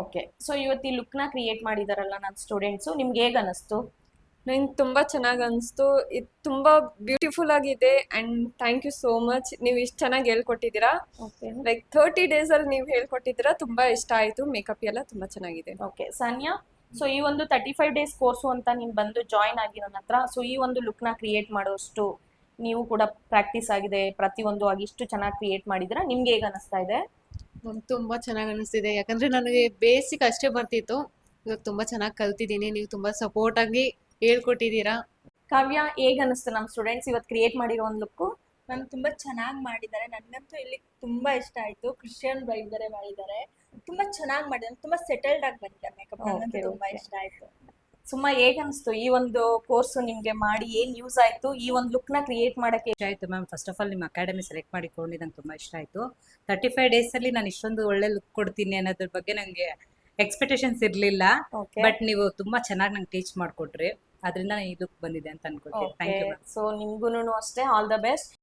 Okay, so ಇವತ್ತು ಈ look ನ ಕ್ರಿಯೇಟ್ ಮಾಡಿದಾರಲ್ಲ ನನ್ನ ಸ್ಟೂಡೆಂಟ್ಸ್, ನಿಮ್ಗೆ ಹೇಗ್ ಅನಿಸ್ತು? ನಂಗೆ ತುಂಬಾ ಚೆನ್ನಾಗಿ ಅನಿಸ್ತು. ಇದು ತುಂಬಾ ಬ್ಯೂಟಿಫುಲ್ ಆಗಿದೆ and thank you so much. ನೀವು ಇಷ್ಟು ಚೆನ್ನಾಗಿ ಹೇಳ್ಕೊಟ್ಟಿದ್ದೀರಾ. ಓಕೆ ಲೈಕ್ 30 ಡೇಸ್ ಅಲ್ಲಿ ನೀವು ಹೇಳ್ಕೊಟ್ಟಿದ್ದೀರಾ. ತುಂಬಾ ಇಷ್ಟ ಆಯ್ತು. ಮೇಕಪ್ ಎಲ್ಲ ತುಂಬಾ ಚೆನ್ನಾಗಿದೆ. ಓಕೆ ಸಾನ್ಯಾ, ಸೊ ಈ ಒಂದು 35 ಡೇಸ್ ಕೋರ್ಸು ಅಂತ ನೀವು ಬಂದು ಜಾಯಿನ್ ಆಗಿ ನನ್ನ ಹತ್ರ, ಸೊ ಈ ಒಂದು ಲುಕ್ ನ ಕ್ರಿಯೇಟ್ ಮಾಡೋಷ್ಟು ನೀವು ಕೂಡ ಪ್ರಾಕ್ಟೀಸ್ ಆಗಿದೆ, ಪ್ರತಿಯೊಂದು ಆಗಿ ಇಷ್ಟು ಚೆನ್ನಾಗಿ ಕ್ರಿಯೇಟ್ ಮಾಡಿದ್ರ, ನಿಮ್ಗೆ ಹೇಗ್ ಅನಿಸ್ತಾ ಇದೆ? ನಂಗೆ ತುಂಬಾ ಚೆನ್ನಾಗಿ ಅನಿಸ್ತಿದೆ. ಯಾಕಂದ್ರೆ ನನಗೆ ಬೇಸಿಕ್ ಅಷ್ಟೇ ಬರ್ತಿತ್ತು. ಇವಾಗ ತುಂಬಾ ಚೆನ್ನಾಗಿ ಕಲ್ತಿದ್ದೀನಿ. ನೀವು ತುಂಬಾ ಸಪೋರ್ಟ್ ಆಗಿ ಹೇಳ್ಕೊಟ್ಟಿದ್ದೀರಾ. ಕಾವ್ಯ, ಹೇಗ್ ಅನಿಸ್ತು ನಮ್ಮ ಸ್ಟೂಡೆಂಟ್ಸ್ ಇವತ್ತು ಕ್ರಿಯೇಟ್ ಮಾಡಿರೋ ಒಂದು ಲುಕ್? ನಾನು ತುಂಬಾ ಚೆನ್ನಾಗಿ ಮಾಡಿದ್ದಾರೆ. ನನಗಂತೂ ಇಲ್ಲಿ ತುಂಬಾ ಇಷ್ಟ ಆಯ್ತು. ಕ್ರಿಶ್ಚಿಯನ್ ವೈಬ್ ಬೇರೆ ಮಾಡಿದ್ದಾರೆ. ತುಂಬಾ ಚೆನ್ನಾಗಿ ಮಾಡಿದ್ದಾರೆ. ತುಂಬಾ ಸೆಟಲ್ಡ್ ಆಗಿ ಬಂದಿದ್ದಾರೆ ಮೇಕಪ್. ನನಗಂತೂ ತುಂಬಾ ಇಷ್ಟ ಆಯ್ತು. ಸುಮ್ಮ ಹೇಗ್ ಅನಿಸ್ತು ಈ ಒಂದು ಕೋರ್ಸ್ ನಿಮ್ಗೆ ಮಾಡಿ ಏನ್ ಯೂಸ್ ಆಯ್ತು, ಈ ಒಂದು ಲುಕ್ ನ ಕ್ರಿಯೇಟ್ ಮಾಡಕ್ಕೆ? ಇಷ್ಟ ಆಯ್ತು ಮ್ಯಾಮ್. ಫಸ್ಟ್ ಆಫ್ ಆಲ್ ನಿಮ್ಮ ಅಕಾಡೆಮಿ ಸೆಲೆಕ್ಟ್ ಮಾಡಿಕೊಂಡು ನಂಗೆ ತುಂಬ ಇಷ್ಟ ಆಯಿತು. 35 ಡೇಸಲ್ಲಿ ನಾನು ಇಷ್ಟೊಂದು ಒಳ್ಳೆ ಲುಕ್ ಕೊಡ್ತೀನಿ ಅನ್ನೋದ್ರ ಬಗ್ಗೆ ನನಗೆ ಎಕ್ಸ್ಪೆಕ್ಟೇಷನ್ಸ್ ಇರಲಿಲ್ಲ. ಓಕೆ ಬಟ್ ನೀವು ತುಂಬ ಚೆನ್ನಾಗಿ ನಂಗೆ ಟೀಚ್ ಮಾಡಿಕೊಟ್ರಿ. ಅದರಿಂದ ನಾನು ಈ ಲುಕ್ ಬಂದಿದೆ ಅಂತ ಅನ್ಕೊಳ್ತೀನಿ. Thank you ma'am. ಸೊ ನಿಮ್ಗೂನು ಅಷ್ಟೇ ಆಲ್ ದ ಬೆಸ್ಟ್.